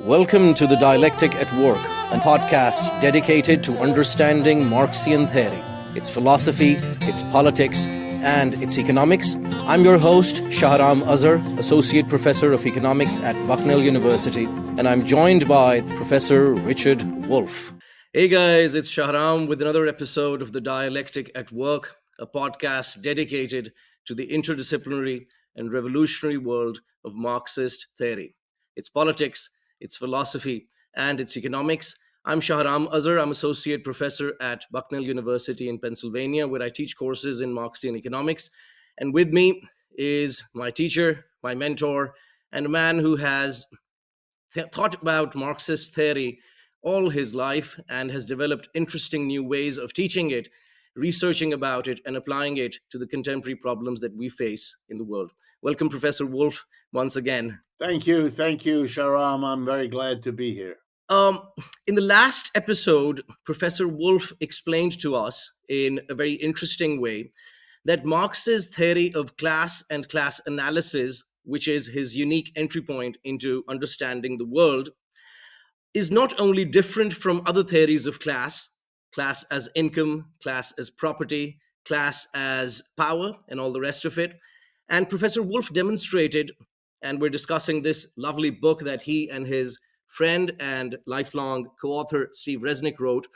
Welcome to the Dialectic at Work, a podcast dedicated to understanding Marxian theory, its philosophy, its politics, and its economics. I'm your host, Shahram Azhar, Associate Professor of Economics at Bucknell University, and I'm joined by Professor Richard Wolff. Hey guys, it's Shahram with another episode of the Dialectic at Work, a podcast dedicated to the interdisciplinary and revolutionary world of Marxist theory, its politics, its philosophy, and its economics. I'm Shahram Azhar. I'm Associate Professor at Bucknell University in Pennsylvania, where I teach courses in Marxian economics. And with me is my teacher, my mentor, and a man who has thought about Marxist theory all his life and has developed interesting new ways of teaching it, researching about it, and applying it to the contemporary problems that we face in the world. Welcome, Professor Wolff, once again. Thank you, Shahram. I'm very glad to be here. In the last episode, Professor Wolff explained to us in a very interesting way that Marx's theory of class and class analysis, which is his unique entry point into understanding the world, is not only different from other theories of class as income, class as property, class as power, and all the rest of it. And Professor Wolff demonstrated, and we're discussing this lovely book that he and his friend and lifelong co-author Steve Resnick wrote,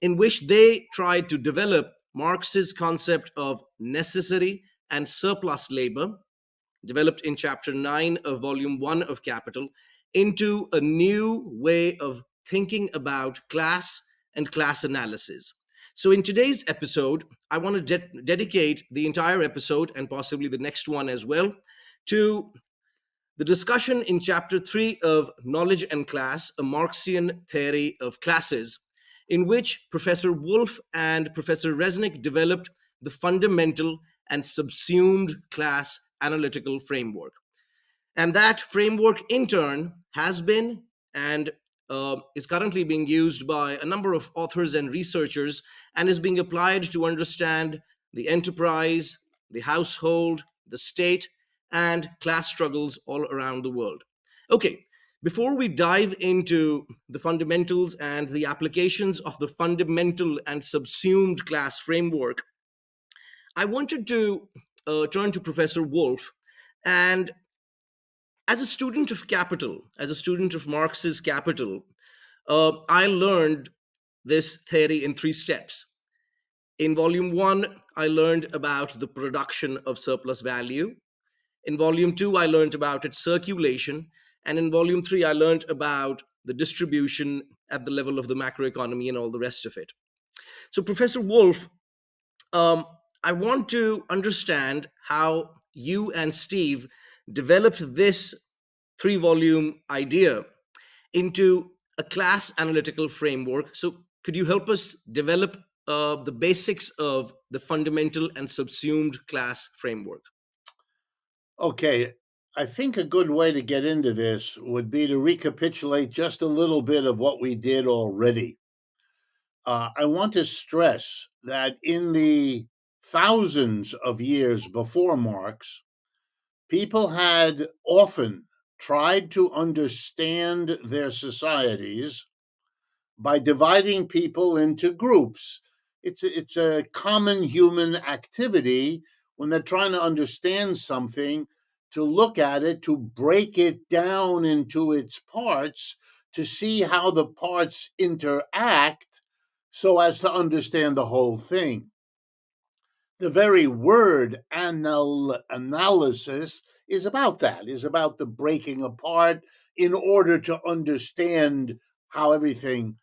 in which they tried to develop Marx's concept of necessary and surplus labor, developed in chapter 9 of volume 1 of Capital, into a new way of thinking about class and class analysis. So in today's episode, I want to dedicate the entire episode, and possibly the next one as well, to the discussion in chapter 3 of Knowledge and Class, a Marxian theory of classes, in which Professor Wolff and Professor Resnick developed the fundamental and subsumed class analytical framework. And that framework, in turn, has been and is currently being used by a number of authors and researchers, and is being applied to understand the enterprise, the household, the state, and class struggles all around the world. Okay, before we dive into the fundamentals and the applications of the fundamental and subsumed class framework, I wanted to turn to Professor Wolff. And as a student of Capital, as a student of Marx's Capital, I learned this theory in 3 steps. In volume 1, I learned about the production of surplus value. In volume 2, I learned about its circulation. And in volume 3, I learned about the distribution at the level of the macroeconomy and all the rest of it. So, Professor Wolff, I want to understand how you and Steve developed this 3-volume idea into a class analytical framework. So could you help us develop the basics of the fundamental and subsumed class framework? Okay, I think a good way to get into this would be to recapitulate just a little bit of what we did already. I want to stress that in the thousands of years before Marx, people had often tried to understand their societies by dividing people into groups. It's a common human activity when they're trying to understand something, to look at it, to break it down into its parts, to see how the parts interact so as to understand the whole thing. The very word analysis is about that, is about the breaking apart in order to understand how everything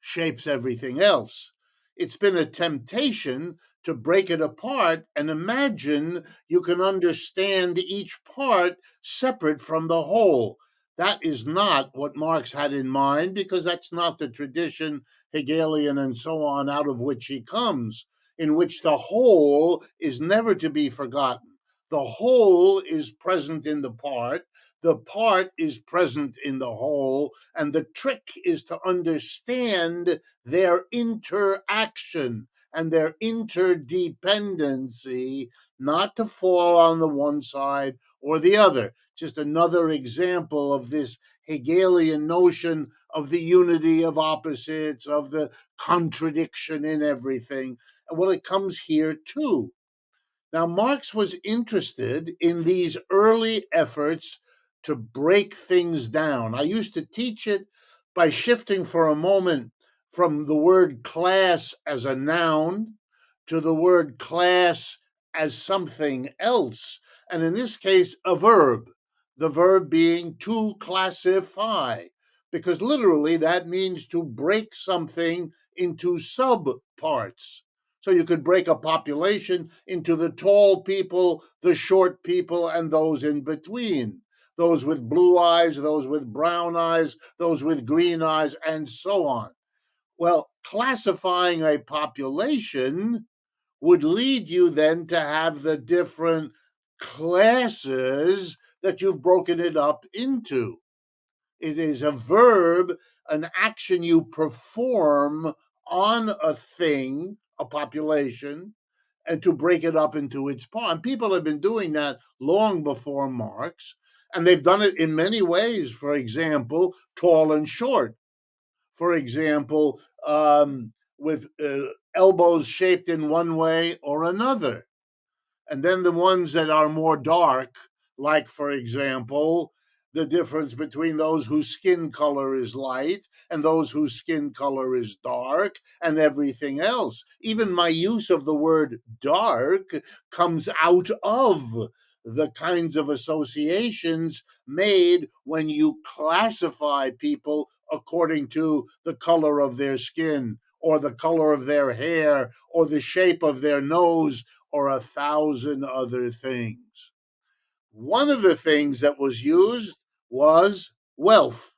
shapes everything else. It's been a temptation to break it apart and imagine you can understand each part separate from the whole. That is not what Marx had in mind, because that's not the tradition, Hegelian and so on, out of which he comes, in which the whole is never to be forgotten. The whole is present in the part is present in the whole, and the trick is to understand their interaction and their interdependency, not to fall on the one side or the other. Just another example of this Hegelian notion of the unity of opposites, of the contradiction in everything. Well, it comes here too. Now, Marx was interested in these early efforts to break things down. I used to teach it by shifting for a moment from the word class as a noun to the word class as something else, and in this case, a verb, the verb being to classify, because literally that means to break something into subparts. So you could break a population into the tall people, the short people, and those in between. Those with blue eyes, those with brown eyes, those with green eyes, and so on. Well, classifying a population would lead you then to have the different classes that you've broken it up into. It is a verb, an action you perform on a thing, a population, and to break it up into its parts. And people have been doing that long before Marx, and they've done it in many ways. For example, tall and short. For example, with elbows shaped in one way or another. And then the ones that are more dark, like, for example, the difference between those whose skin color is light and those whose skin color is dark, and everything else. Even my use of the word dark comes out of the kinds of associations made when you classify people according to the color of their skin, or the color of their hair, or the shape of their nose, or 1,000 other things. One of the things that was used was wealth.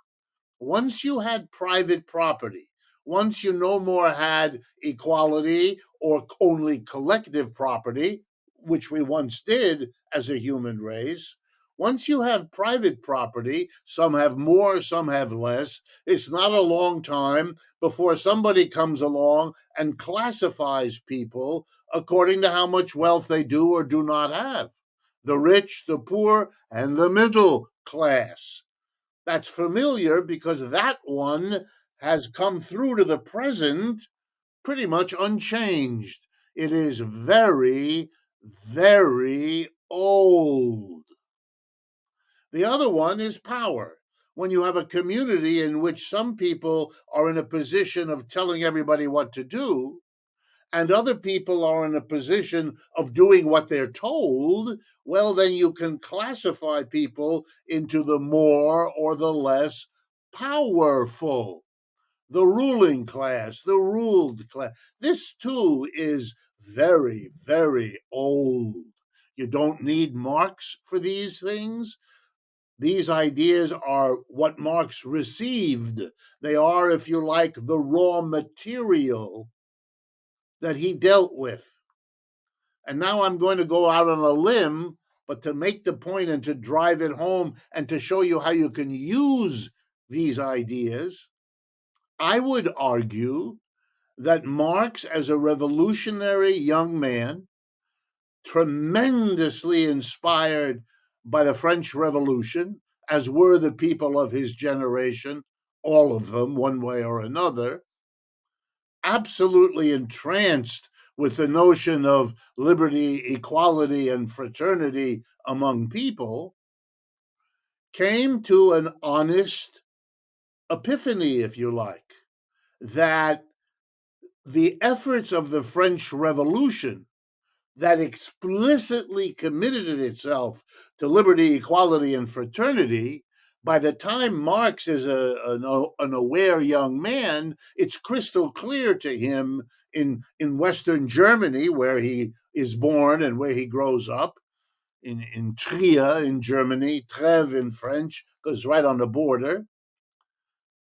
Once you had private property, once you no more had equality or only collective property, which we once did as a human race, once you have private property, some have more, some have less, it's not a long time before somebody comes along and classifies people according to how much wealth they do or do not have. The rich, the poor, and the middle class. That's familiar because that one has come through to the present pretty much unchanged. It is very, very old. The other one is power. When you have a community in which some people are in a position of telling everybody what to do, and other people are in a position of doing what they're told, well, then you can classify people into the more or the less powerful. The ruling class, the ruled class. This too is very, very old. You don't need Marx for these things. These ideas are what Marx received. They are, if you like, the raw material that he dealt with. And now I'm going to go out on a limb, but to make the point and to drive it home and to show you how you can use these ideas, I would argue that Marx, as a revolutionary young man, tremendously inspired by the French Revolution, as were the people of his generation, all of them, one way or another, absolutely entranced with the notion of liberty, equality, and fraternity among people, came to an honest epiphany, if you like, that the efforts of the French Revolution that explicitly committed itself to liberty, equality, and fraternity, by the time Marx is an aware young man, it's crystal clear to him in Western Germany, where he is born and where he grows up, in Trier in Germany, Trèves in French, because right on the border.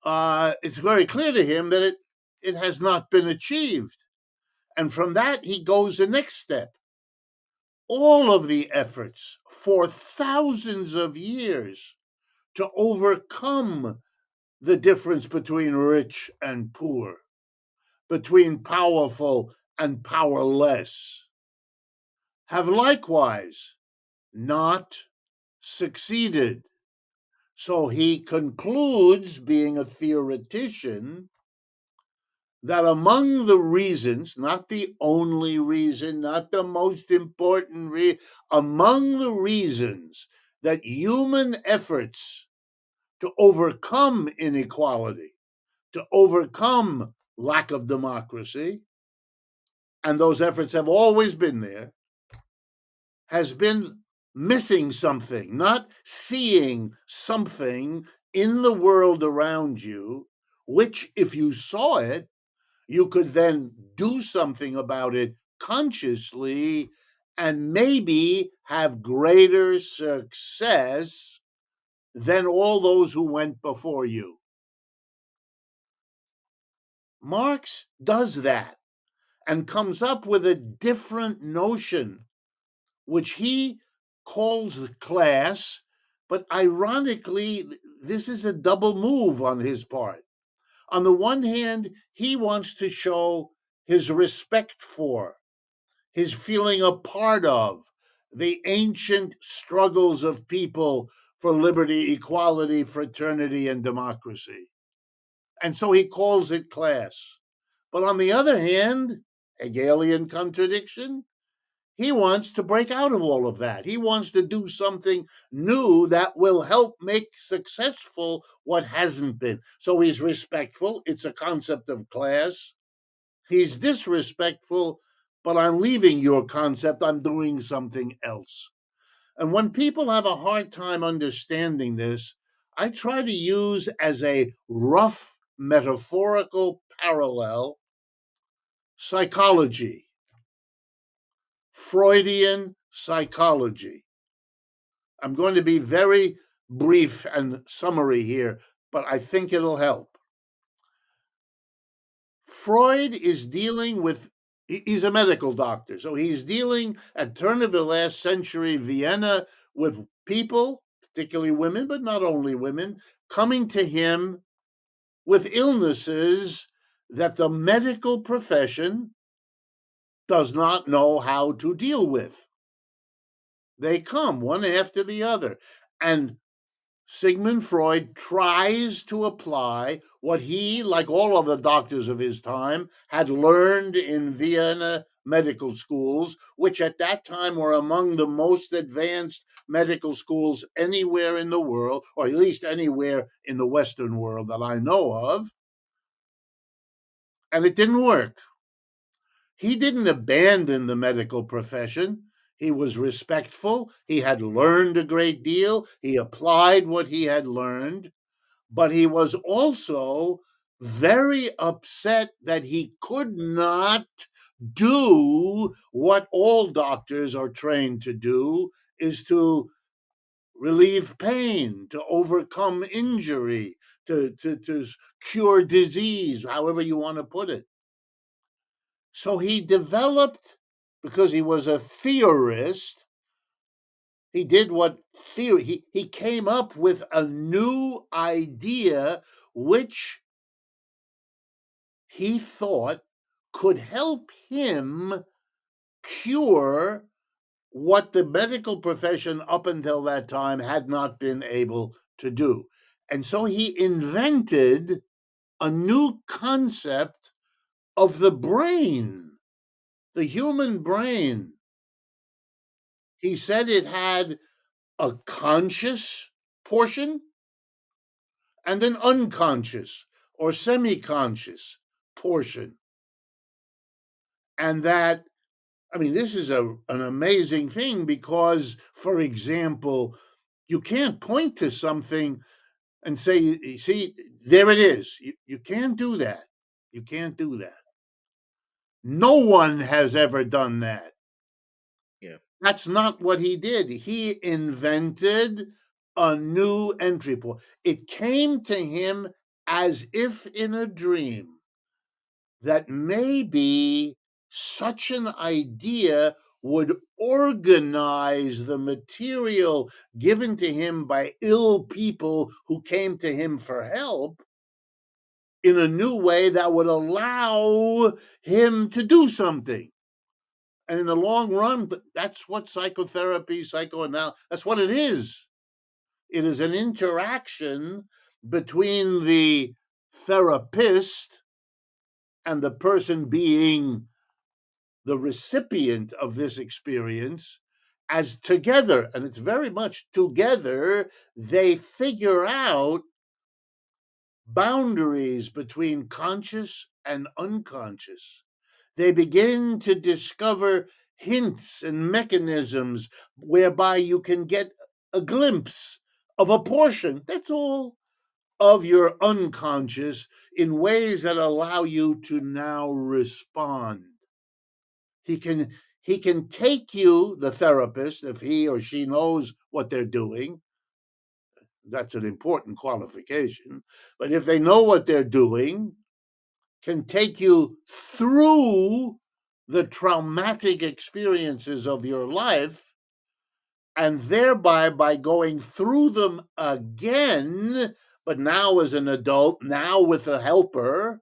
It's very clear to him that it has not been achieved. And from that, he goes the next step. All of the efforts for thousands of years to overcome the difference between rich and poor, between powerful and powerless, have likewise not succeeded. So he concludes, being a theoretician, that among the reasons, not the only reason, not the most important reason, among the reasons that human efforts to overcome inequality, to overcome lack of democracy, and those efforts have always been there, has been missing something, not seeing something in the world around you, which, if you saw it, you could then do something about it consciously and maybe have greater success than all those who went before you. Marx does that and comes up with a different notion, which he calls the class, but ironically, this is a double move on his part. On the one hand, he wants to show his respect for, his feeling a part of the ancient struggles of people for liberty, equality, fraternity, and democracy. And so he calls it class. But on the other hand, Hegelian contradiction, he wants to break out of all of that. He wants to do something new that will help make successful what hasn't been. So he's respectful. It's a concept of class. He's disrespectful, but I'm leaving your concept. I'm doing something else. And when people have a hard time understanding this, I try to use as a rough metaphorical parallel psychology, Freudian psychology. I'm going to be very brief and summary here, but I think it'll help. Freud is dealing with, he's a medical doctor, so he's dealing at turn of the last century Vienna with people, particularly women, but not only women, coming to him with illnesses that the medical profession does not know how to deal with. They come one after the other. And Sigmund Freud tries to apply what he, like all other doctors of his time, had learned in Vienna medical schools, which at that time were among the most advanced medical schools anywhere in the world, or at least anywhere in the Western world that I know of. And it didn't work. He didn't abandon the medical profession. He was respectful. He had learned a great deal. He applied what he had learned, but he was also very upset that he could not do what all doctors are trained to do, is to relieve pain, to overcome injury, to cure disease, however you want to put it. So he developed, because he was a theorist, he did what theory, he came up with a new idea which he thought could help him cure what the medical profession up until that time had not been able to do. And so he invented a new concept of the brain, the human brain. He said it had a conscious portion and an unconscious or semi conscious portion. And that, I mean, this is an amazing thing because, for example, you can't point to something and say, "You see, there it is." You can't do that. You can't do that. No one has ever done that. Yeah. That's not what he did. He invented a new entry point. It came to him as if in a dream that maybe such an idea would organize the material given to him by ill people who came to him for help in a new way that would allow him to do something. And in the long run, that's what psychotherapy, psychoanalysis, that's what it is. It is an interaction between the therapist and the person being the recipient of this experience, as together, and it's very much together, they figure out boundaries between conscious and unconscious. They begin to discover hints and mechanisms whereby you can get a glimpse of a portion, that's all, of your unconscious in ways that allow you to now respond. He can take you, the therapist, if he or she knows what they're doing. That's an important qualification. But if they know what they're doing, can take you through the traumatic experiences of your life, and thereby, by going through them again, but now as an adult, now with a helper,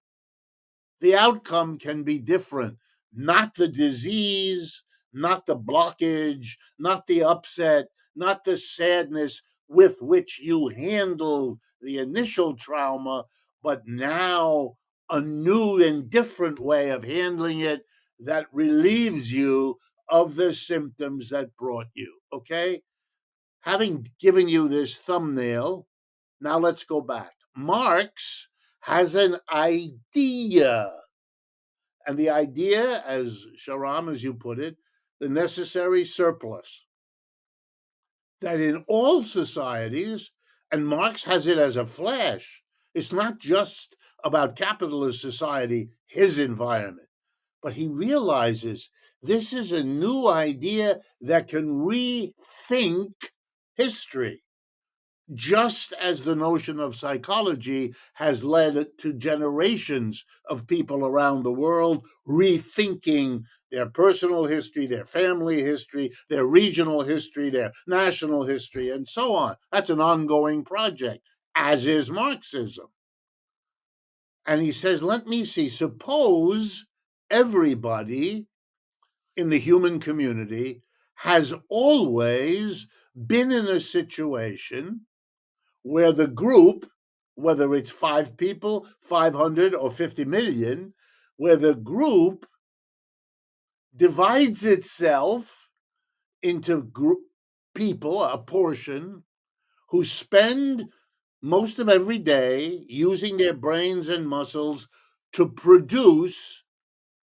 the outcome can be different. Not the disease, not the blockage, not the upset, not the sadness with which you handled the initial trauma, but now a new and different way of handling it that relieves you of the symptoms that brought you. Okay? Having given you this thumbnail, now let's go back. Marx has an idea. And the idea, as Shahram, as you put it, the necessary surplus, that in all societies, and Marx has it as a flash, it's not just about capitalist society, his environment, but he realizes this is a new idea that can rethink history, just as the notion of psychology has led to generations of people around the world rethinking their personal history, their family history, their regional history, their national history, and so on. That's an ongoing project, as is Marxism. And he says, let me see, suppose everybody in the human community has always been in a situation where the group, whether it's 5 people, 500, or 50 million, where the group divides itself into people, a portion, who spend most of every day using their brains and muscles to produce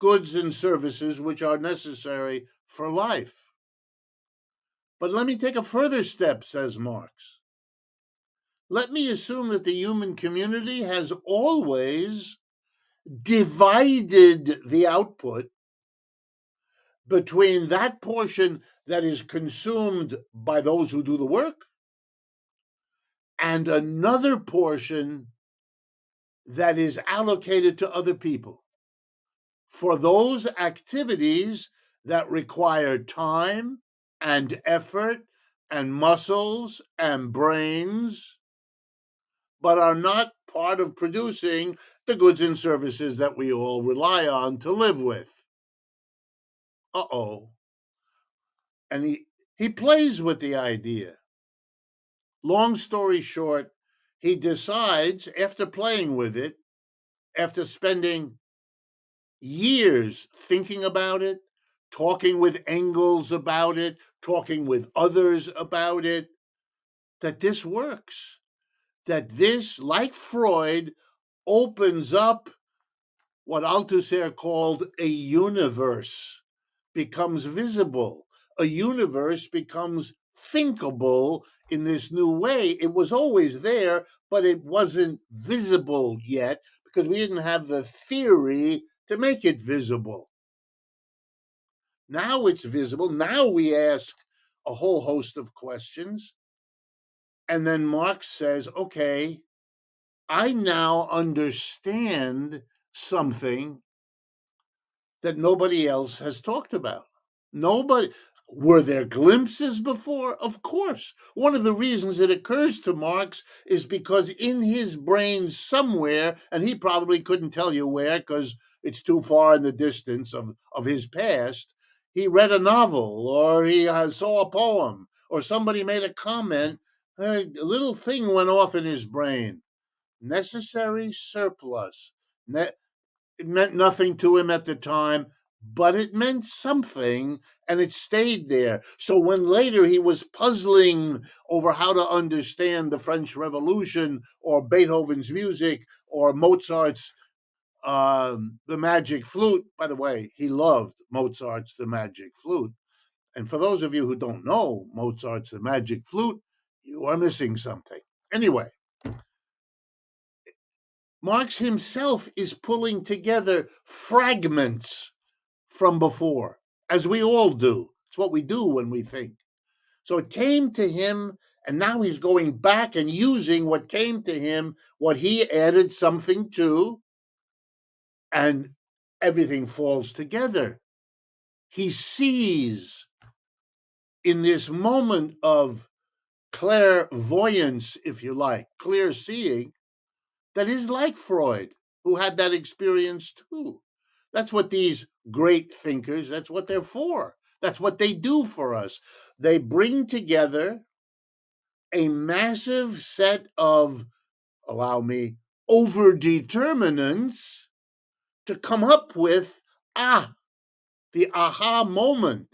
goods and services which are necessary for life. But let me take a further step, says Marx. Let me assume that the human community has always divided the output between that portion that is consumed by those who do the work and another portion that is allocated to other people for those activities that require time and effort and muscles and brains, but are not part of producing the goods and services that we all rely on to live with. Uh-oh. And he plays with the idea. Long story short, he decides, after playing with it, after spending years thinking about it, talking with Engels about it, talking with others about it, that this works. That this, like Freud, opens up what Althusser called a universe, becomes visible. A universe becomes thinkable in this new way. It was always there, but it wasn't visible yet because we didn't have the theory to make it visible. Now it's visible. Now we ask a whole host of questions. And then Marx says, okay, I now understand something that nobody else has talked about. Nobody. Were there glimpses before? Of course. One of the reasons it occurs to Marx is because in his brain somewhere, and he probably couldn't tell you where because it's too far in the distance of his past, he read a novel or he saw a poem or somebody made a comment A little thing went off in his brain. Necessary surplus. It meant nothing to him at the time, but it meant something, and it stayed there. So when later he was puzzling over how to understand the French Revolution or Beethoven's music or Mozart's The Magic Flute, by the way, he loved Mozart's The Magic Flute. And for those of you who don't know Mozart's The Magic Flute, you are missing something. Anyway, Marx himself is pulling together fragments from before, as we all do. It's what we do when we think. So it came to him, and now he's going back and using what came to him, what he added something to, and everything falls together. He sees in this moment of clairvoyance, if you like, clear seeing, that is like Freud, who had that experience too. That's what these great thinkers, that's what they're for. That's what they do for us. They bring together a massive set of, allow me, overdeterminants to come up with, the aha moment,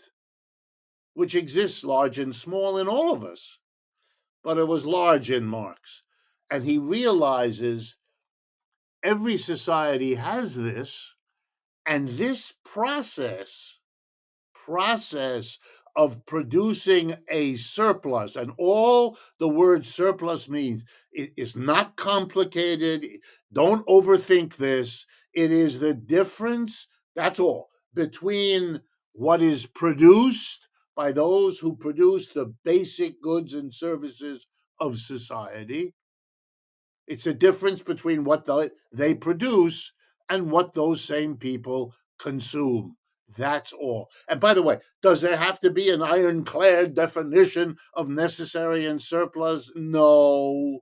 which exists large and small in all of us. But it was large in Marx. And he realizes every society has this, and this process of producing a surplus, and all the word surplus means, it is not complicated. Don't overthink this. It is the difference, that's all, between what is produced by those who produce the basic goods and services of society. It's a difference between what they produce and what those same people consume. That's all. And by the way, does there have to be an ironclad definition of necessary and surplus? No.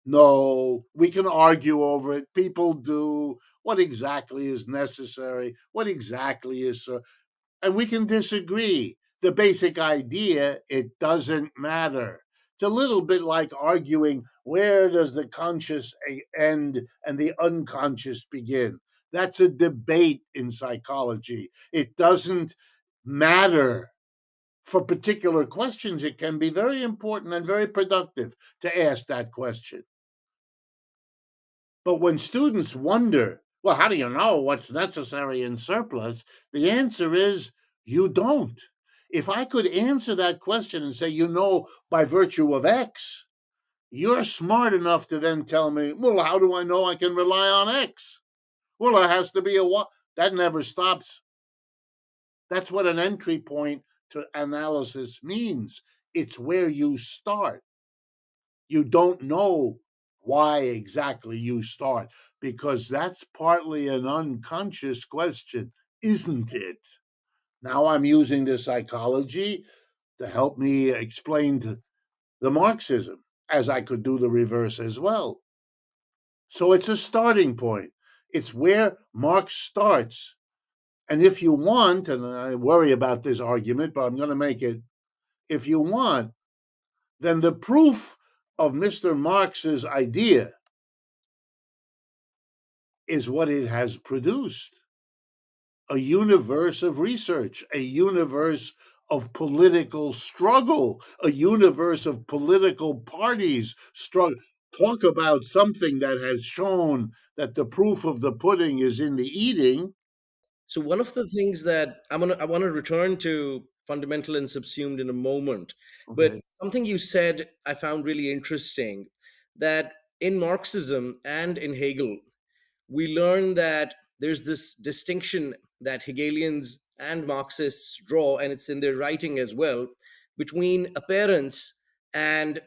No. We can argue over it. People do. What exactly is necessary? What exactly is and we can disagree. The basic idea, it doesn't matter. It's a little bit like arguing where does the conscious end and the unconscious begin. That's a debate in psychology. It doesn't matter. For particular questions, it can be very important and very productive to ask that question. But when students wonder, well, how do you know what's necessary in surplus? The answer is you don't. If I could answer that question and say, by virtue of X, you're smart enough to then tell me, well, how do I know I can rely on X? Well, there has to be a Y. That never stops. That's what an entry point to analysis means. It's where you start. You don't know why exactly you start, because that's partly an unconscious question, isn't it? Now I'm using the psychology to help me explain the Marxism, as I could do the reverse as well. So it's a starting point. It's where Marx starts. And if you want, and I worry about this argument, but I'm going to make it, if you want, then the proof of Mr. Marx's idea is what it has produced: a universe of research, a universe of political struggle, a universe of political parties struggle. Talk about something that has shown that the proof of the pudding is in the eating. So one of the things that I want to return to fundamental and subsumed in a moment, but Okay. something you said I found really interesting, that in Marxism and in Hegel, we learn that there's this distinction that Hegelians and Marxists draw, and it's in their writing as well, between appearance and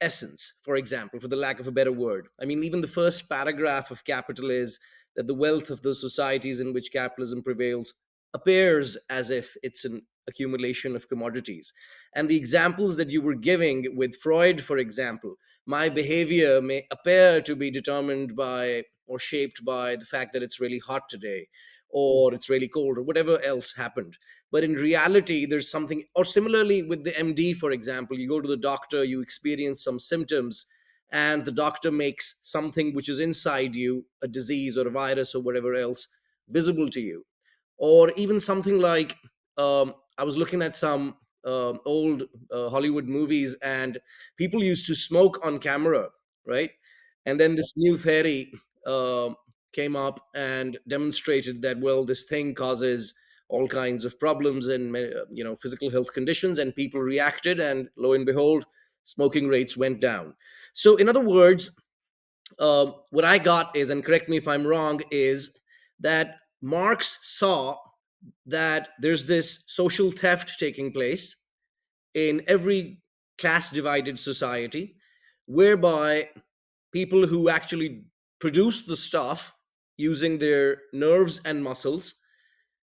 essence, for example, for the lack of a better word. I mean, even the first paragraph of Capital is that the wealth of those societies in which capitalism prevails appears as if it's an accumulation of commodities. And the examples that you were giving with Freud, for example, my behavior may appear to be determined by or shaped by the fact that it's really hot today or it's really cold or whatever else happened. but in reality there's something. Or similarly with the MD, for example, you go to the doctor, you experience some symptoms, and the doctor makes something which is inside you, a disease or a virus or whatever else, visible to you. Or even something like, I was looking at some old Hollywood movies, and people used to smoke on camera, right? And then this new theory um came up and demonstrated that, well, this thing causes all kinds of problems and physical health conditions, and people reacted, and lo and behold, smoking rates went down. So in other words, what I got is, and correct me if I'm wrong, is that Marx saw that there's this social theft taking place in every class divided society, whereby people who actually produce the stuff using their nerves and muscles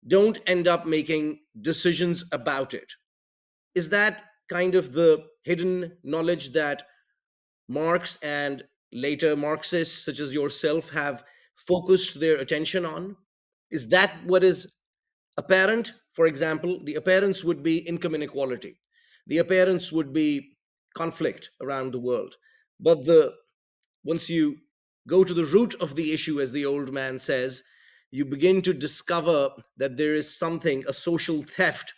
don't end up making decisions about it. Is that kind of the hidden knowledge that Marx and later Marxists such as yourself have focused their attention on? Is that what is apparent? For example, the appearance would be income inequality, the appearance would be conflict around the world. But the once you go to the root of the issue, as the old man says, you begin to discover that there is something, a social theft,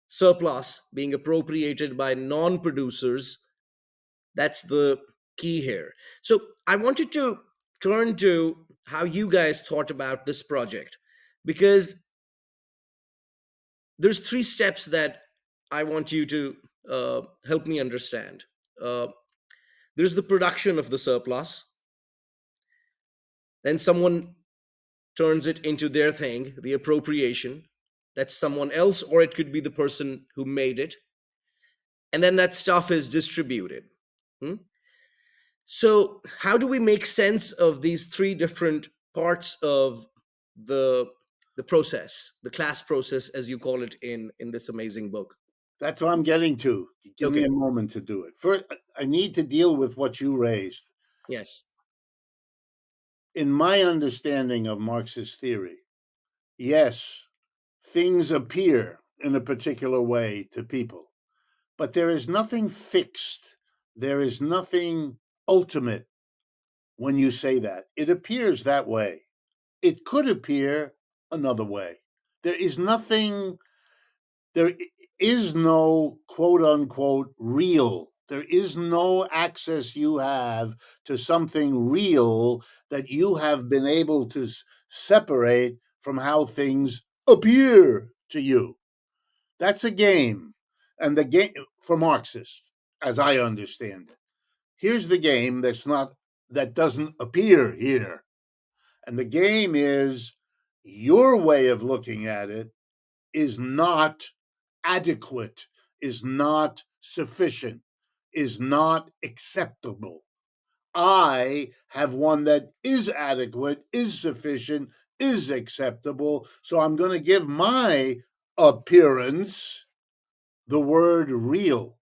surplus being appropriated by non producers. That's the key here. So I wanted to turn to how you guys thought about this project, because there's three steps that I want you to help me understand. Uh, there's the production of the surplus, then someone turns it into their thing, the appropriation. That's someone else, or it could be the person who made it. And then that stuff is distributed. Hmm? So, how do we make sense of these three different parts of the the process, the class process, as you call it in this amazing book? That's what I'm getting to. Give me Okay. a moment to do it. First, I need to deal with what you raised. Yes. In my understanding of Marxist theory, yes, things appear in a particular way to people, but there is nothing fixed. There is nothing ultimate when you say that. It appears that way. It could appear another way. There is nothing, there is no quote unquote real. There is no access you have to something real that you have been able to separate from how things appear to you. That's a game. And the game for Marxists, as I understand it. Here's the game that doesn't appear here. And the game is your way of looking at it is not adequate, is not sufficient, is not acceptable. I have one that is adequate, is sufficient, is acceptable. So I'm going to give my appearance the word real.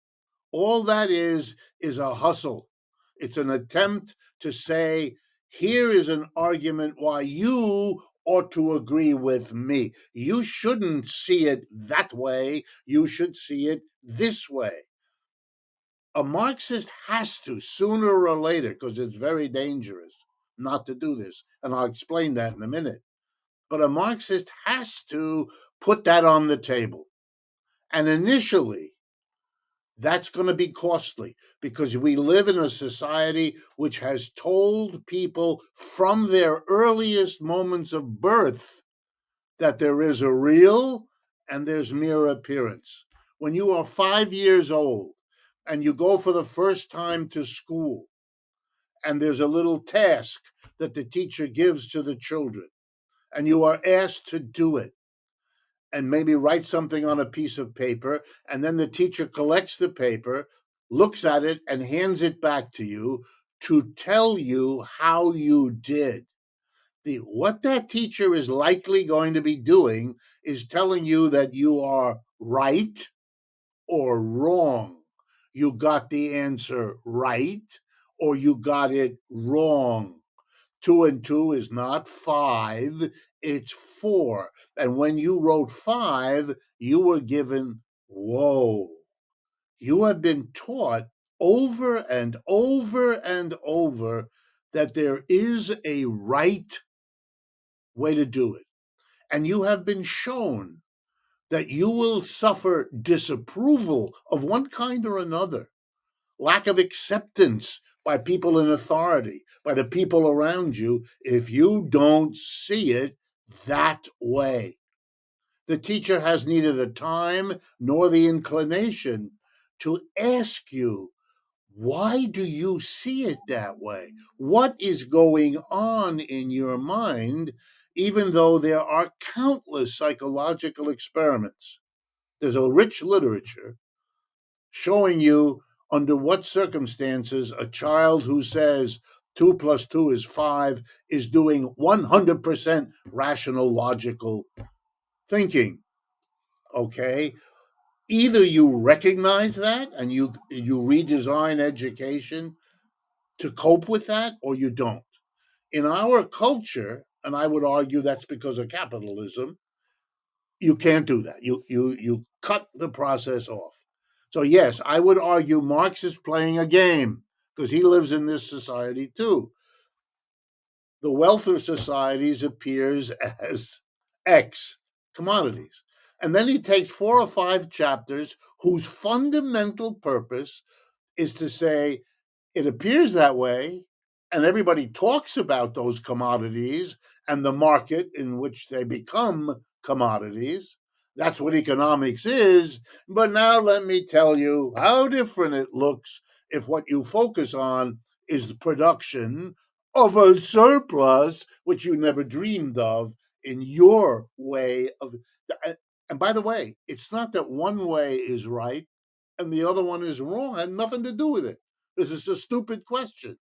All that is a hustle. It's an attempt to say, here is an argument why you ought to agree with me. You shouldn't see it that way. You should see it this way. A Marxist has to, sooner or later, because it's very dangerous not to do this. And I'll explain that in a minute. But a Marxist has to put that on the table. And initially, that's going to be costly because we live in a society which has told people from their earliest moments of birth that there is a real and there's mere appearance. When you are 5 years old and you go for the first time to school, and there's a little task that the teacher gives to the children, and you are asked to do it, and maybe write something on a piece of paper, and then the teacher collects the paper, looks at it, and hands it back to you to tell you how you did. What that teacher is likely going to be doing is telling you that you are right or wrong. You got the answer right or you got it wrong. 2 and 2 is not 5, it's 4. And when you wrote 5, you were given, whoa, you have been taught over and over and over that there is a right way to do it. And you have been shown that you will suffer disapproval of one kind or another, lack of acceptance by people in authority, by the people around you, if you don't see it that way. The teacher has neither the time nor the inclination to ask you, why do you see it that way? What is going on in your mind, even though there are countless psychological experiments? There's a rich literature showing you under what circumstances a child who says 2 plus 2 is 5 is doing 100% rational, logical thinking. Okay? Either you recognize that and you redesign education to cope with that, or you don't. In our culture, and I would argue that's because of capitalism, you can't do that. You cut the process off. So yes, I would argue Marx is playing a game because he lives in this society too. The wealth of societies appears as X commodities. And then he takes 4 or 5 chapters whose fundamental purpose is to say it appears that way, and everybody talks about those commodities and the market in which they become commodities. That's what economics is. But now let me tell you how different it looks if what you focus on is the production of a surplus, which you never dreamed of in your way of. And by the way, it's not that one way is right and the other one is wrong. It had nothing to do with it. This is a stupid question.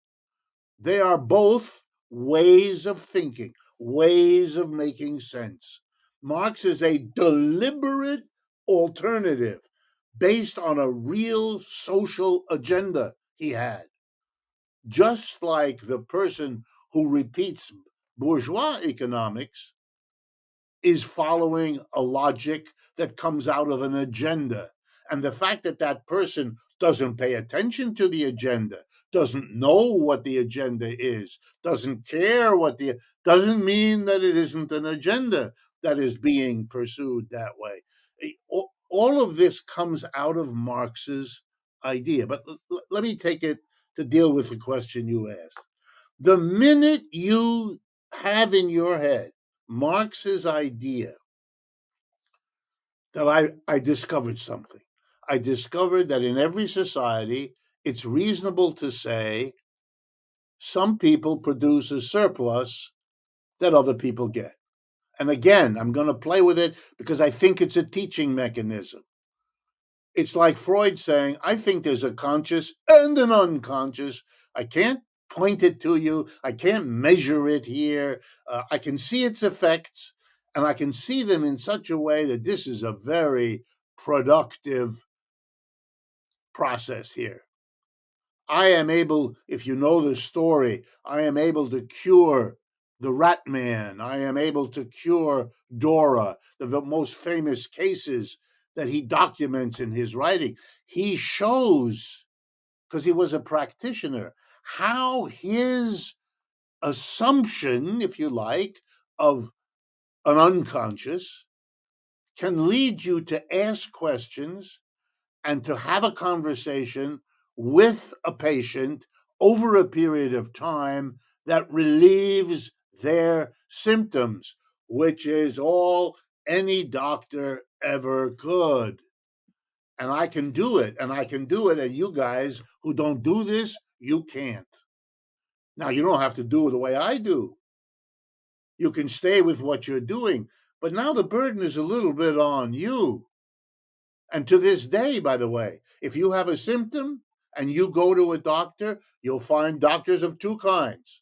They are both ways of thinking, ways of making sense. Marx is a deliberate alternative based on a real social agenda he had. Just like the person who repeats bourgeois economics is following a logic that comes out of an agenda. And the fact that that person doesn't pay attention to the agenda, doesn't know what the agenda is, doesn't care what the doesn't mean that it isn't an agenda that is being pursued that way. All of this comes out of Marx's idea. But let me take it to deal with the question you asked. The minute you have in your head Marx's idea, that I discovered something. I discovered that in every society, it's reasonable to say some people produce a surplus that other people get. And again, I'm going to play with it because I think it's a teaching mechanism. It's like Freud saying, I think there's a conscious and an unconscious. I can't point it to you. I can't measure it here. I can see its effects, and I can see them in such a way that this is a very productive process here. I am able, if you know the story, I am able to cure the rat man. I am able to cure Dora, the most famous cases that he documents in his writing. He shows, because he was a practitioner, how his assumption, if you like, of an unconscious can lead you to ask questions and to have a conversation with a patient over a period of time that relieves their symptoms, which is all any doctor ever could. And I can do it, and I can do it, and you guys who don't do this, you can't. Now, you don't have to do it the way I do. You can stay with what you're doing, but now the burden is a little bit on you. And to this day, by the way, if you have a symptom and you go to a doctor, you'll find doctors of 2 kinds.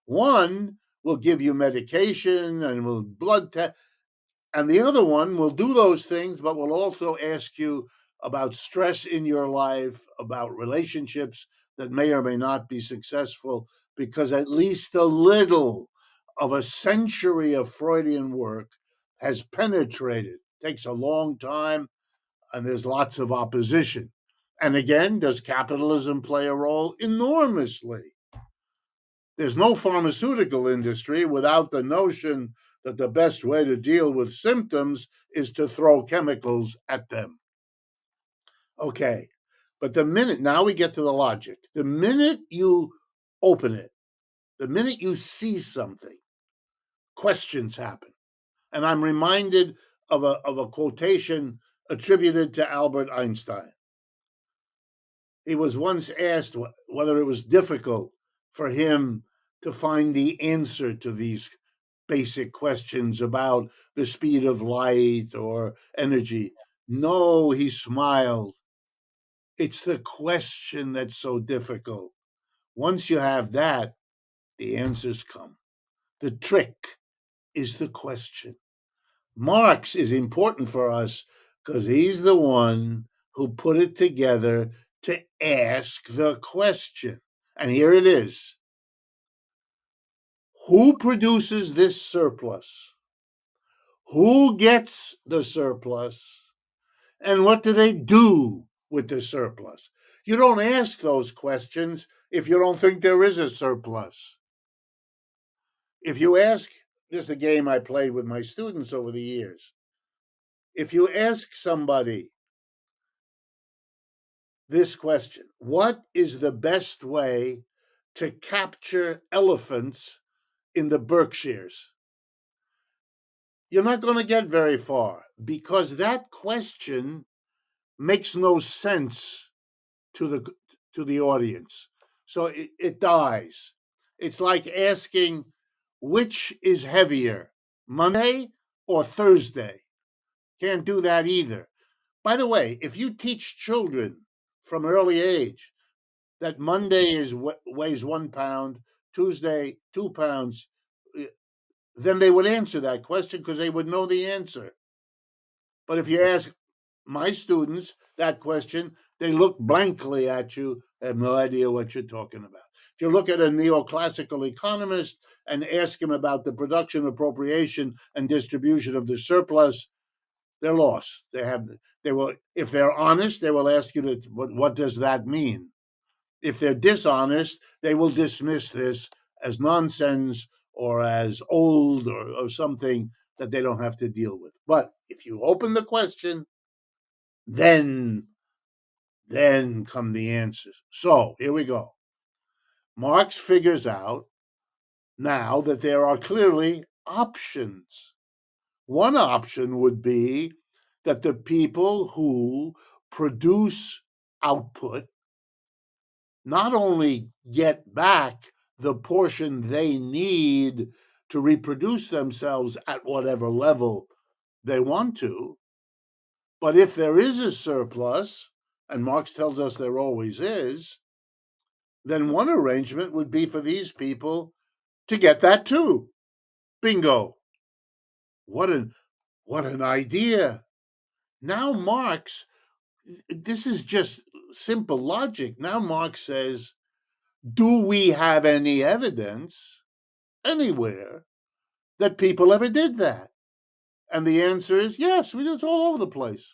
One will give you medication and will blood test, and the other one will do those things, but will also ask you about stress in your life, about relationships that may or may not be successful, because at least a little of a century of Freudian work has penetrated takes a long time, and there's lots of opposition. And again, does capitalism play a role? Enormously. There's no pharmaceutical industry without the notion that the best way to deal with symptoms is to throw chemicals at them. Okay, but now we get to the logic. The minute you open it, the minute you see something, questions happen. And I'm reminded of a quotation attributed to Albert Einstein. He was once asked whether it was difficult for him to find the answer to these basic questions about the speed of light or energy. No, he smiled. It's the question that's so difficult. Once you have that, the answers come. The trick is the question. Marx is important for us because he's the one who put it together to ask the question. And here it is. Who produces this surplus? Who gets the surplus? And what do they do with the surplus? You don't ask those questions if you don't think there is a surplus. If you ask, this is a game I played with my students over the years. If you ask somebody this question, what is the best way to capture elephants in the Berkshires? You're not going to get very far because that question makes no sense to the audience. So it dies. It's like asking which is heavier, Monday or Thursday. Can't do that either. By the way, if you teach children from early age that Monday weighs 1 pound, Tuesday 2 pounds, then they would answer that question because they would know the answer. But if you ask my students that question, they look blankly at you, have no idea what you're talking about. If you look at a neoclassical economist and ask him about the production, appropriation, and distribution of the surplus, they're lost. They will, if they're honest, they will ask you what does that mean? If they're dishonest, they will dismiss this as nonsense or as old or something that they don't have to deal with. But if you open the question, then come the answers. So here we go. Marx figures out now that there are clearly options. One option would be that the people who produce output not only get back the portion they need to reproduce themselves at whatever level they want to, but if there is a surplus, and Marx tells us there always is, then one arrangement would be for these people to get that too. Bingo. What an idea. Now Marx, this is just simple logic. Now Marx says, do we have any evidence anywhere that people ever did that? And the answer is yes, we do. It's all over the place.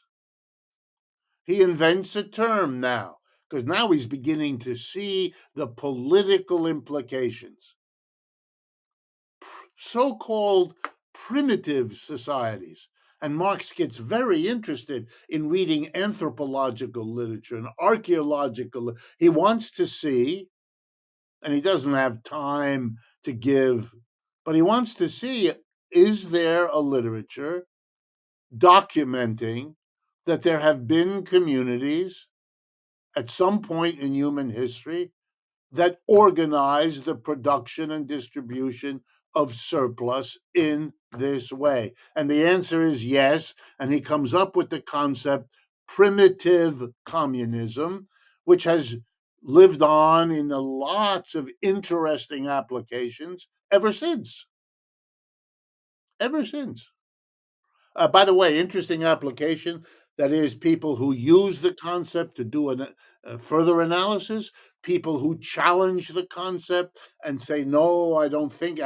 He invents a term now, because now he's beginning to see the political implications. So-called primitive societies. And Marx gets very interested in reading anthropological literature and archaeological. He wants to see, and he doesn't have time to give, but he wants to see, is there a literature documenting that there have been communities at some point in human history that organize the production and distribution of surplus in this way? And the answer is yes. And he comes up with the concept primitive communism, which has lived on in lots of interesting applications ever since. Ever since. By the way, interesting application. That is, people who use the concept to do a further analysis, people who challenge the concept and say, no, I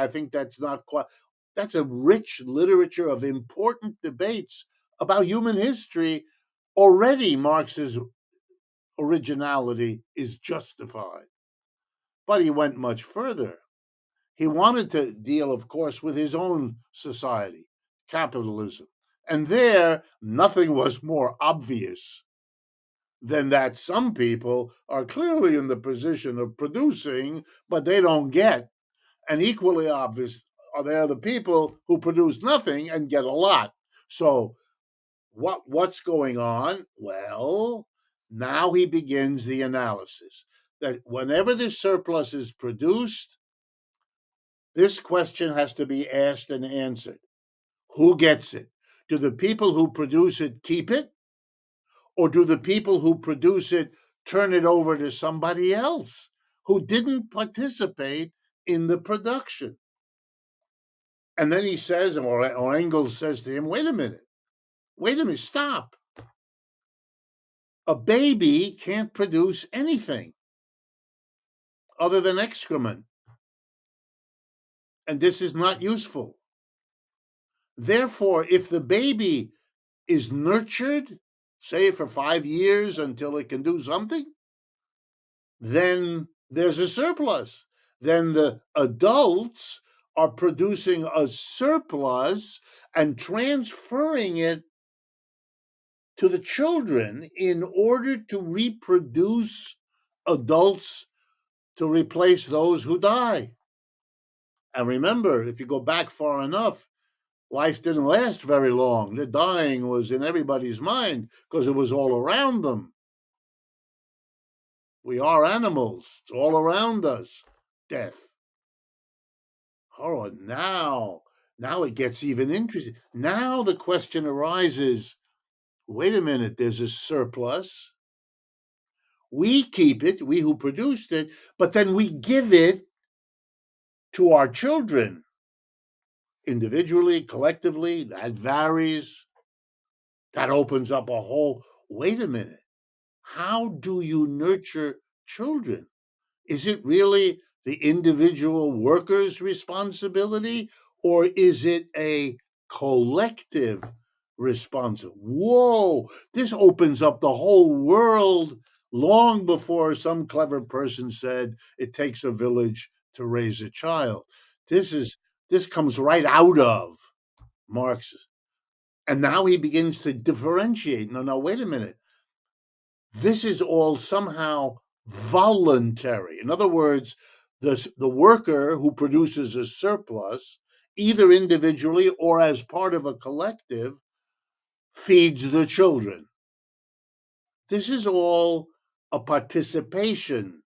think that's not quite. That's a rich literature of important debates about human history, already Marx's originality is justified. But he went much further. He wanted to deal, of course, with his own society, capitalism. And there, nothing was more obvious than that some people are clearly in the position of producing, but they don't get. And equally obvious are there the people who produce nothing and get a lot. So what's going on? Well, now he begins the analysis that whenever the surplus is produced, this question has to be asked and answered. Who gets it? Do the people who produce it keep it? Or do the people who produce it turn it over to somebody else who didn't participate in the production? And then he says, or Engels says to him, wait a minute, stop. A baby can't produce anything other than excrement. And this is not useful. Therefore, if the baby is nurtured, say for 5 years until it can do something, then there's a surplus. Then the adults are producing a surplus and transferring it to the children in order to reproduce adults to replace those who die. And remember, if you go back far enough, life didn't last very long. The dying was in everybody's mind because it was all around them. We are animals. It's all around us. Death. Oh, now it gets even interesting. Now the question arises, wait a minute, there's a surplus. We keep it, we who produced it, but then we give it to our children. Individually, collectively, that varies. That opens up a whole, wait a minute. How do you nurture children? Is it really the individual worker's responsibility, or is it a collective responsibility? Whoa, this opens up the whole world long before some clever person said it takes a village to raise a child. This comes right out of Marxism. And now he begins to differentiate. No, wait a minute. This is all somehow voluntary. In other words, the worker who produces a surplus, either individually or as part of a collective, feeds the children. This is all a participation.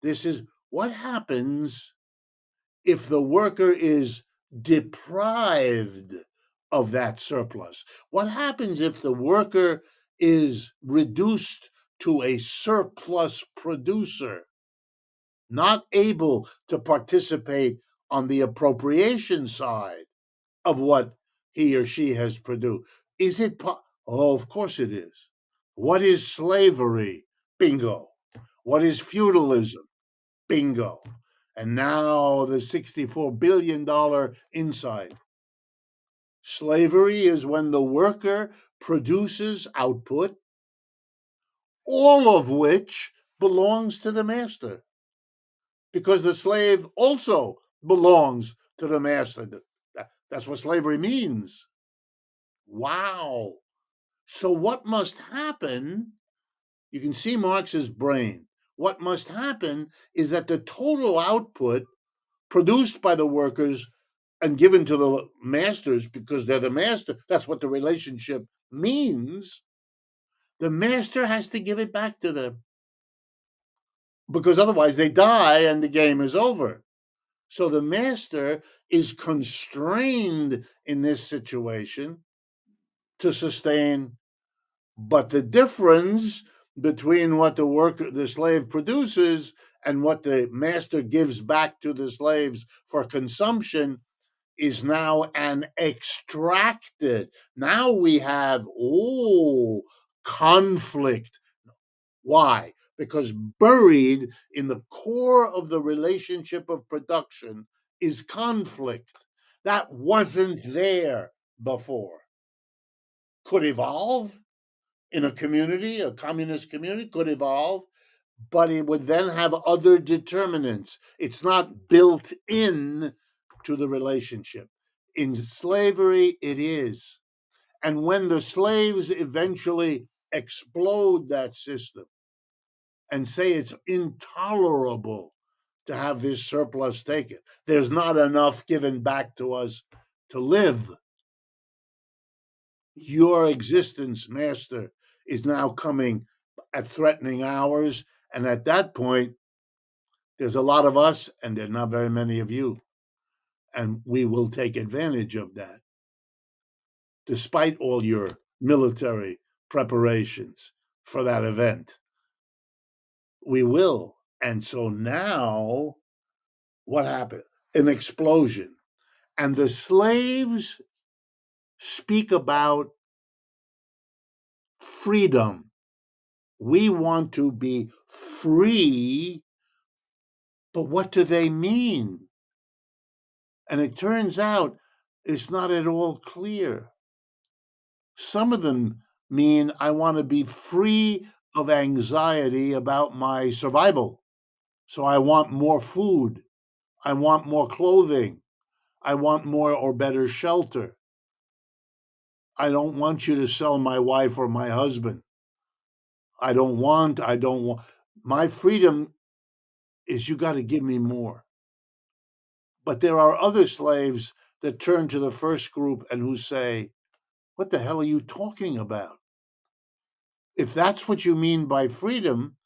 This is what happens if the worker is deprived of that surplus. What happens if the worker is reduced to a surplus producer, not able to participate on the appropriation side of what he or she has produced? Is it? Oh, of course it is. What is slavery? Bingo. What is feudalism? Bingo. And now the $64 billion insight. Slavery is when the worker produces output, all of which belongs to the master, because the slave also belongs to the master. That's what slavery means. Wow. So what must happen? You can see Marx's brain. What must happen is that the total output produced by the workers and given to the masters, because they're the master, that's what the relationship means, the master has to give it back to them, because otherwise they die and the game is over. So the master is constrained in this situation to sustain, but the difference between what the slave produces and what the master gives back to the slaves for consumption is now an extracted. Now we have, conflict. Why? Because buried in the core of the relationship of production is conflict. That wasn't there before. could evolve in a community, a communist community could evolve, but it would then have other determinants. It's not built in to the relationship. In slavery, it is. And when the slaves eventually explode that system and say it's intolerable to have this surplus taken, there's not enough given back to us to live. Your existence, master, is now coming at threatening hours. And at that point, there's a lot of us, and there are not very many of you. And we will take advantage of that, despite all your military preparations for that event. We will. And so now, what happened? An explosion. And the slaves speak about freedom. We want to be free, but what do they mean? And it turns out it's not at all clear. Some of them mean I want to be free of anxiety about my survival. So I want more food. I want more clothing. I want more or better shelter. I don't want you to sell my wife or my husband. I don't want. My freedom is you got to give me more. But there are other slaves that turn to the first group and who say, what the hell are you talking about? If that's what you mean by freedom,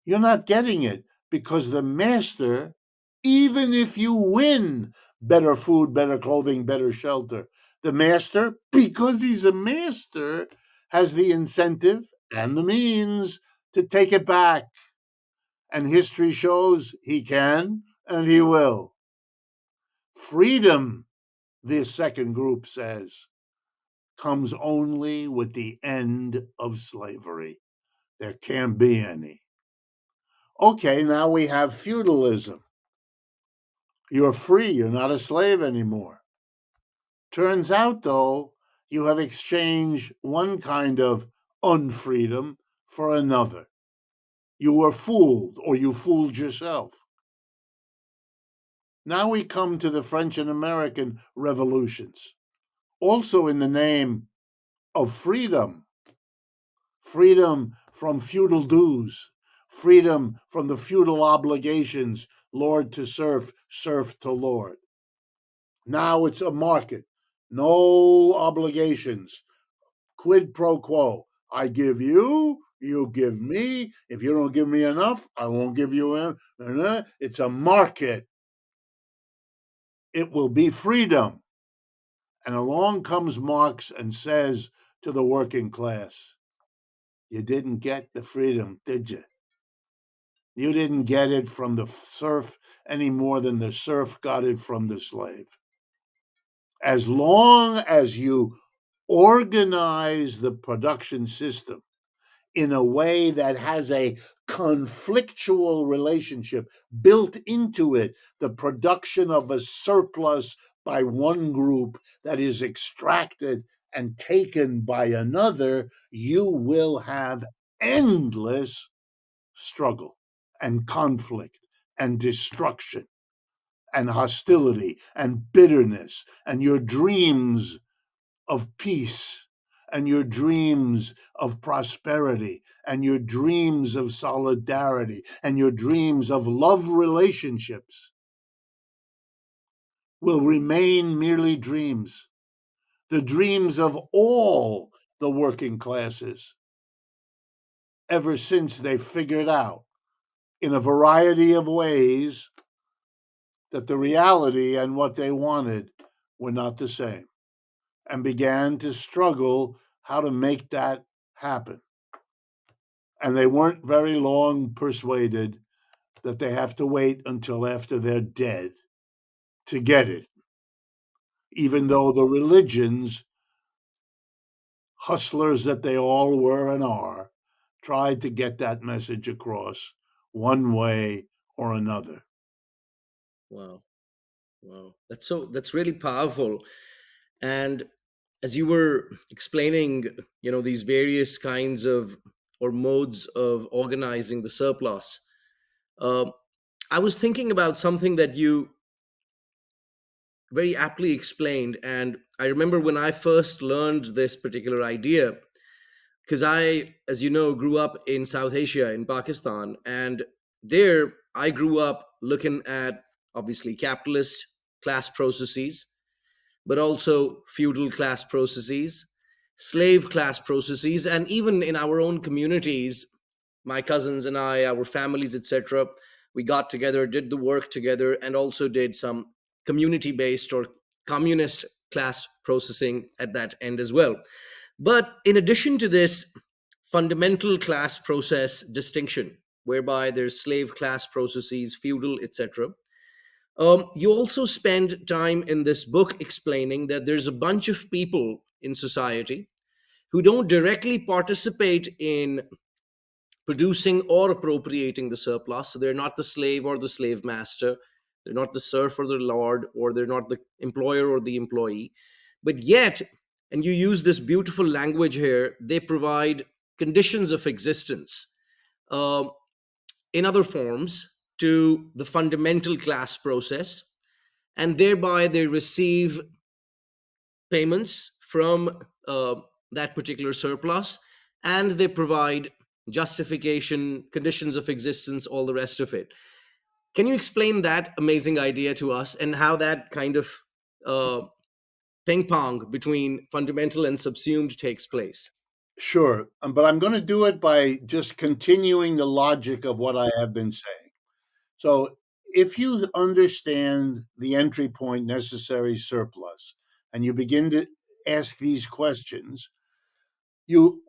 you're not getting it, because the master, even if you win better food, better clothing, better shelter, the master, because he's a master, has the incentive and the means to take it back. And history shows he can and he will. Freedom, this second group says, comes only with the end of slavery. There can't be any. Okay, now we have feudalism. You're free, you're not a slave anymore. Turns out, though, you have exchanged one kind of unfreedom for another. You were fooled, or you fooled yourself. Now we come to the French and American revolutions, also in the name of freedom. Freedom from feudal dues, freedom from the feudal obligations, lord to serf, serf to lord. Now it's a market, no obligations, quid pro quo. I give you, you give me. If you don't give me enough, I won't give you enough. It's a market. It will be freedom. And along comes Marx and says to the working class, you didn't get the freedom, did you? You didn't get it from the serf any more than the serf got it from the slave. As long as you organize the production system in a way that has a conflictual relationship built into it, the production of a surplus by one group that is extracted and taken by another, you will have endless struggle and conflict and destruction and hostility and bitterness and your dreams of peace and your dreams of prosperity and your dreams of solidarity and your dreams of love relationships will remain merely dreams, the dreams of all the working classes, ever since they figured out in a variety of ways that the reality and what they wanted were not the same, and began to struggle how to make that happen. And they weren't very long persuaded that they have to wait until after they're dead to get it, even though the religions, hustlers that they all were and are, tried to get that message across one way or another. Wow. Wow. That's really powerful. And as you were explaining, these various kinds of or modes of organizing the surplus, um, I was thinking about something that you very aptly explained. And I remember when I first learned this particular idea, because I, as you know, grew up in South Asia, in Pakistan. And there I grew up looking at obviously capitalist class processes, but also feudal class processes, slave class processes, and even in our own communities, my cousins and I, our families, etc., we got together, did the work together, and also did some community based or communist class processing at that end as well. But in addition to this fundamental class process distinction, whereby there's slave class processes, feudal, etc., you also spend time in this book explaining that there's a bunch of people in society who don't directly participate in producing or appropriating the surplus. So they're not the slave or the slave master, they're not the serf or the lord, or they're not the employer or the employee. But yet, and you use this beautiful language here, they provide conditions of existence uh, in other forms to the fundamental class process, and thereby they receive payments from uh, that particular surplus, and they provide justification, conditions of existence, all the rest of it. Can you explain that amazing idea to us, and how that kind of uh, ping pong between fundamental and subsumed takes place? Sure, but I'm going to do it by just continuing the logic of what I have been saying. So, if you understand the entry point necessary surplus and you begin to ask these questions, you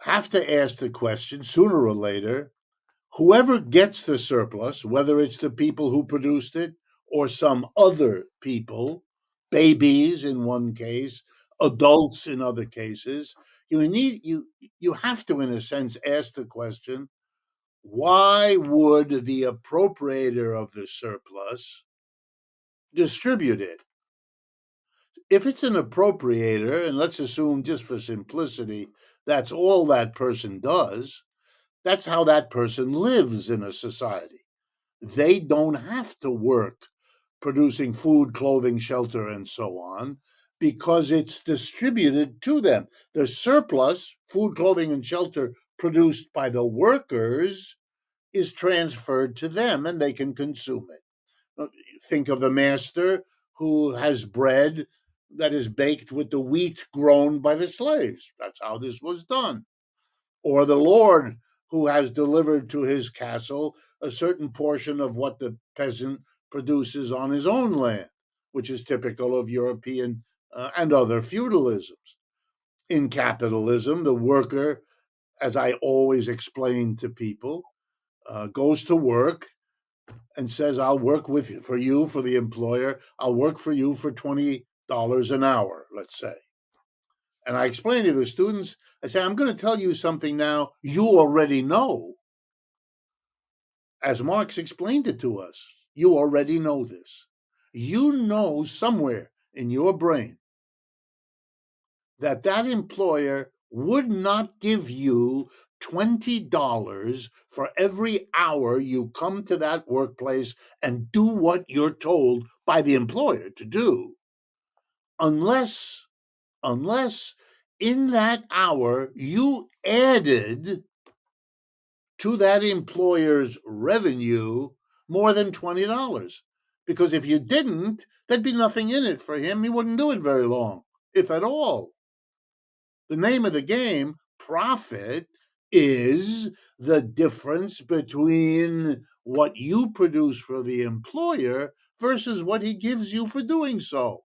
have to ask the question sooner or later, whoever gets the surplus, whether it's the people who produced it or some other people, babies in one case, adults in other cases, you have to, in a sense, ask the question, why would the appropriator of the surplus distribute it? If it's an appropriator, and let's assume just for simplicity, that's all that person does, that's how that person lives in a society. They don't have to work producing food, clothing, shelter, and so on, because it's distributed to them. The surplus, food, clothing, and shelter produced by the workers, is transferred to them and they can consume it. Think of the master who has bread that is baked with the wheat grown by the slaves. That's how this was done. Or the lord who has delivered to his castle a certain portion of what the peasant produces on his own land, which is typical of European and other feudalisms. In capitalism, the worker, as I always explain to people, goes to work and says, "I'll work with for you for the employer. I'll work for you for $20 an hour, let's say." And I explain to the students, I say, "I'm going to tell you something now you already know, as Marx explained it to us. You already know this. You know somewhere in your brain that that employer would not give you $20 for every hour you come to that workplace and do what you're told by the employer to do, unless unless in that hour you added to that employer's revenue more than $20. Because if you didn't, there'd be nothing in it for him. He wouldn't do it very long, if at all. The name of the game, profit, is the difference between what you produce for the employer versus what he gives you for doing so.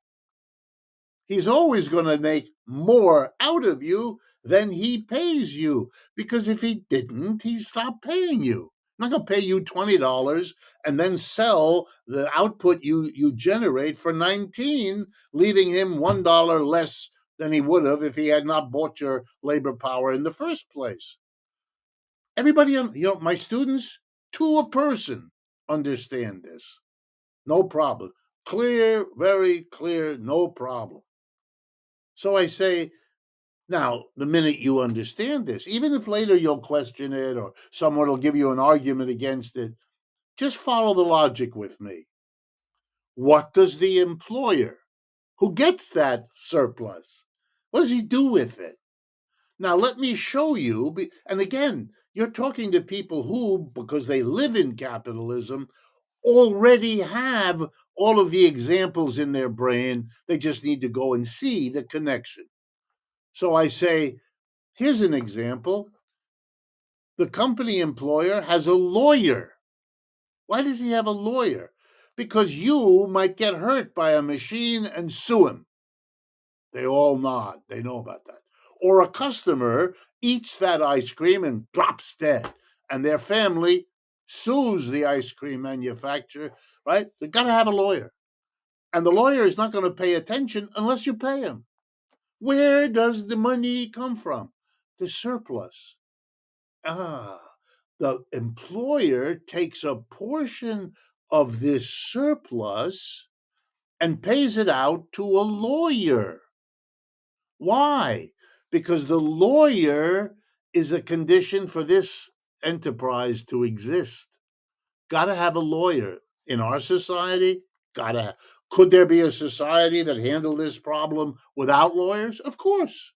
He's always going to make more out of you than he pays you. Because if he didn't, he'd stop paying you. I'm not going to pay you $20 and then sell the output you generate for 19, leaving him $1 less than he would have if he had not bought your labor power in the first place. Everybody, my students, to a person, understand this. No problem. Clear, very clear, no problem. So I say, now, the minute you understand this, even if later you'll question it or someone will give you an argument against it, just follow the logic with me. What does the employer who gets that surplus, what does he do with it? Now, let me show you. And again, you're talking to people who, because they live in capitalism, already have all of the examples in their brain. They just need to go and see the connection. So I say, here's an example. The company employer has a lawyer. Why does he have a lawyer? Because you might get hurt by a machine and sue him. They all nod. They know about that. Or a customer eats that ice cream and drops dead, and their family sues the ice cream manufacturer, right? They've got to have a lawyer. And the lawyer is not going to pay attention unless you pay him. Where does the money come from? The surplus. The employer takes a portion of this surplus and pays it out to a lawyer. Why? Because the lawyer is a condition for this enterprise to exist. Got to have a lawyer in our society. Gotta. Could there be a society that handled this problem without lawyers? Of course.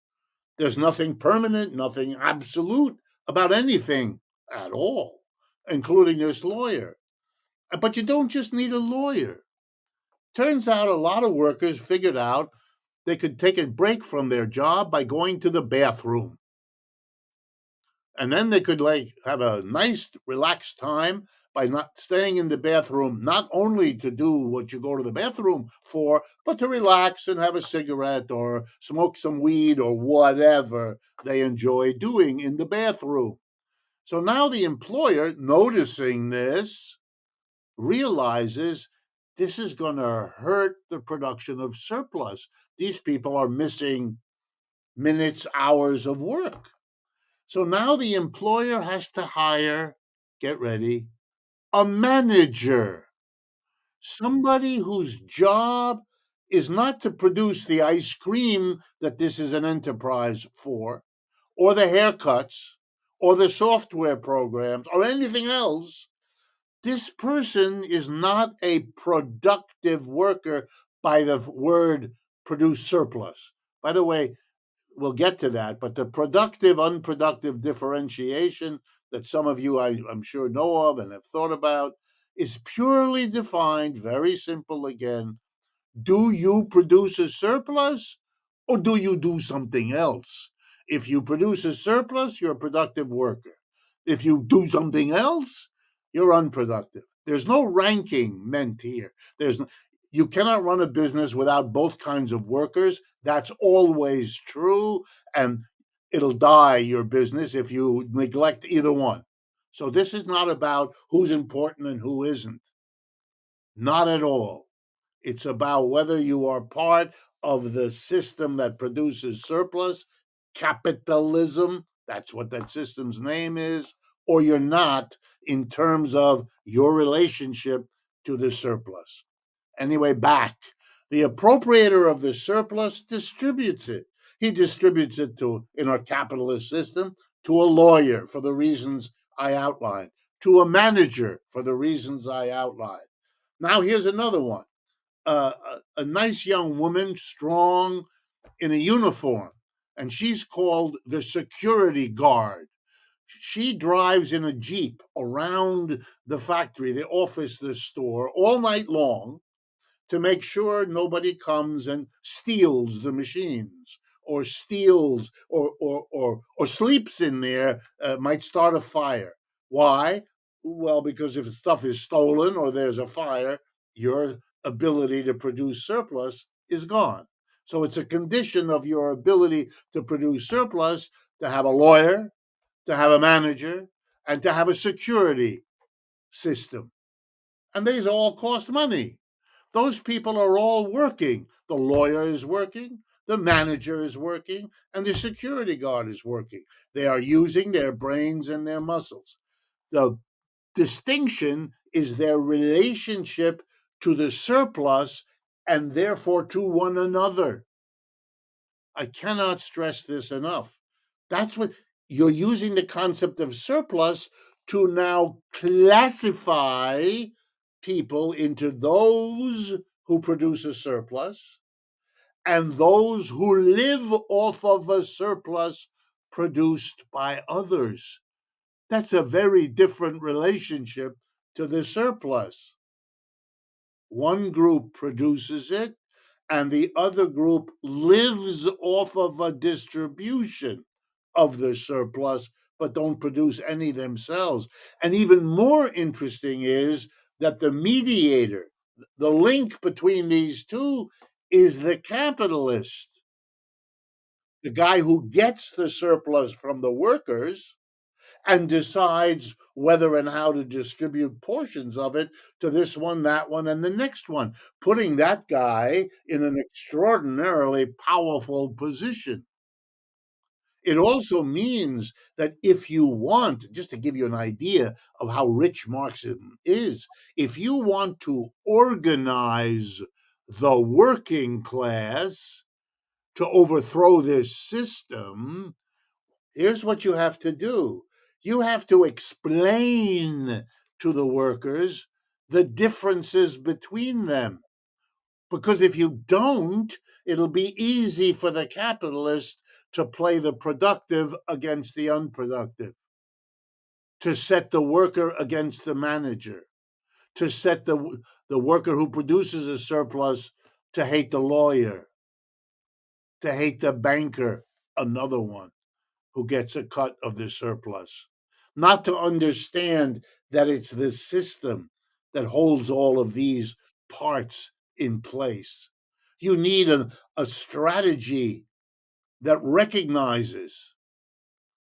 There's nothing permanent, nothing absolute about anything at all, including this lawyer. But you don't just need a lawyer. Turns out a lot of workers figured out they could take a break from their job by going to the bathroom. And then they could have a nice relaxed time by not staying in the bathroom, not only to do what you go to the bathroom for, but to relax and have a cigarette or smoke some weed or whatever they enjoy doing in the bathroom. So now the employer, noticing this, realizes this is going to hurt the production of surplus. These people are missing minutes, hours of work. So now the employer has to hire, get ready, a manager, somebody whose job is not to produce the ice cream that this is an enterprise for, or the haircuts, or the software programs, or anything else. This person is not a productive worker by the word produce surplus. By the way, we'll get to that, but the productive unproductive differentiation that some of you I'm sure know of and have thought about is purely defined, very simple again. Do you produce a surplus or do you do something else? If you produce a surplus, you're a productive worker. If you do something else, you're unproductive. There's no ranking meant here. You cannot run a business without both kinds of workers. That's always true, and it'll die your business if you neglect either one. So this is not about who's important and who isn't. Not at all. It's about whether you are part of the system that produces surplus, capitalism, that's what that system's name is, or you're not in terms of your relationship to the surplus. Anyway, back. The appropriator of the surplus distributes it. He distributes it in our capitalist system to a lawyer for the reasons I outlined, to a manager for the reasons I outlined. Now, here's another one. A nice young woman, strong, in a uniform, and she's called the security guard. She drives in a Jeep around the factory, the office, the store, all night long to make sure nobody comes and steals the machines or steals or sleeps in there, might start a fire. Why? Well, because if stuff is stolen or there's a fire, your ability to produce surplus is gone. So it's a condition of your ability to produce surplus to have a lawyer, to have a manager, and to have a security system. And these all cost money. Those people are all working. The lawyer is working, the manager is working, and the security guard is working. They are using their brains and their muscles. The distinction is their relationship to the surplus and therefore to one another. I cannot stress this enough. That's what you're using the concept of surplus to now classify people into those who produce a surplus and those who live off of a surplus produced by others. That's a very different relationship to the surplus. One group produces it, and the other group lives off of a distribution of the surplus, but don't produce any themselves. And even more interesting is that the mediator, the link between these two, is the capitalist, the guy who gets the surplus from the workers and decides whether and how to distribute portions of it to this one, that one, and the next one, putting that guy in an extraordinarily powerful position. It also means that if you want, just to give you an idea of how rich Marxism is, if you want to organize the working class to overthrow this system, here's what you have to do. You have to explain to the workers the differences between them. Because if you don't, it'll be easy for the capitalist to play the productive against the unproductive, to set the worker against the manager, to set the worker who produces a surplus to hate the lawyer, to hate the banker, another one who gets a cut of the surplus, not to understand that it's the system that holds all of these parts in place. You need a strategy that recognizes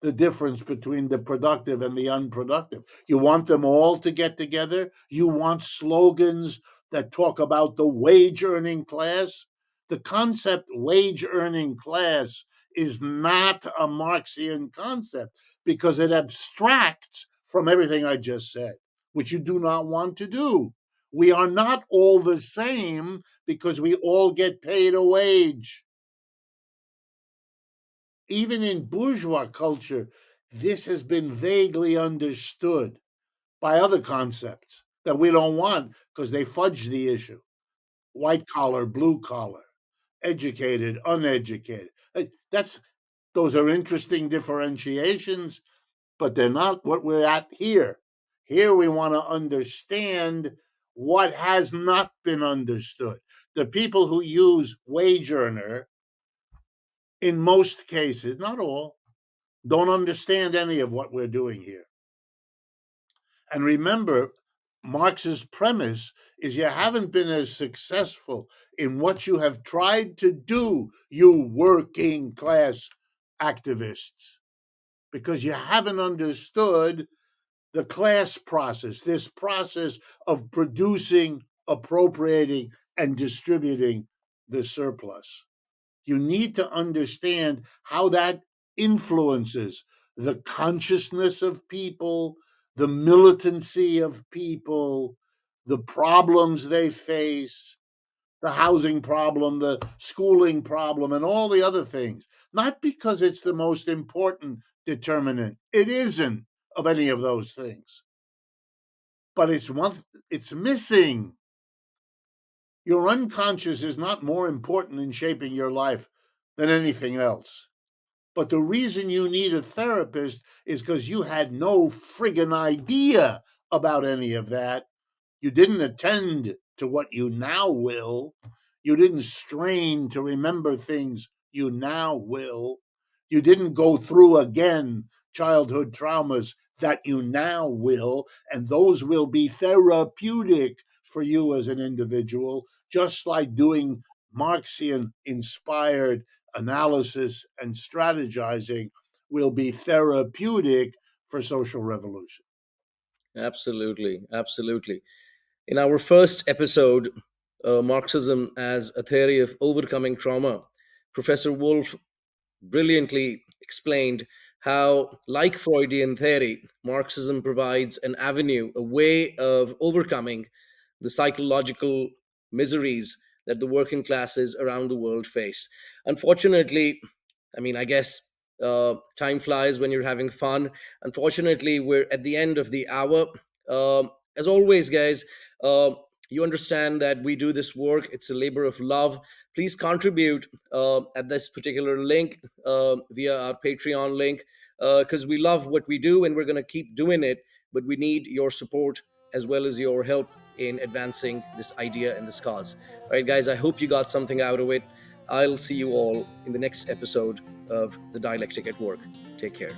the difference between the productive and the unproductive. You want them all to get together. You want slogans that talk about the wage earning class. The concept wage earning class is not a Marxian concept because it abstracts from everything I just said, which you do not want to do. We are not all the same because we all get paid a wage. Even in bourgeois culture, this has been vaguely understood by other concepts that we don't want because they fudge the issue. White collar, blue collar, educated, uneducated. That's those are interesting differentiations, but they're not what we're at here. Here we want to understand what has not been understood. The people who use wage earner, in most cases, not all, don't understand any of what we're doing here. And remember, Marx's premise is you haven't been as successful in what you have tried to do, you working class activists, because you haven't understood the class process, this process of producing, appropriating, and distributing the surplus. You need to understand how that influences the consciousness of people, the militancy of people, the problems they face, the housing problem, the schooling problem, and all the other things. Not because it's the most important determinant. It isn't of any of those things. But it's missing. Your unconscious is not more important in shaping your life than anything else. But the reason you need a therapist is because you had no friggin' idea about any of that. You didn't attend to what you now will. You didn't strain to remember things you now will. You didn't go through again childhood traumas that you now will, and those will be therapeutic for you as an individual, just like doing Marxian inspired analysis and strategizing will be therapeutic for social revolution. Absolutely, absolutely. In our first episode, Marxism as a theory of overcoming trauma, Professor Wolff brilliantly explained how, like Freudian theory, Marxism provides an avenue, a way of overcoming the psychological miseries that the working classes around the world face. Unfortunately, I guess time flies when you're having fun. Unfortunately, we're at the end of the hour. As always, guys, you understand that we do this work. It's a labor of love. Please contribute at this particular link via our Patreon link, because we love what we do and we're going to keep doing it. But we need your support as well as your help in advancing this idea and this cause. All right, guys, I hope you got something out of it. I'll see you all in the next episode of The Dialectic at Work. Take care.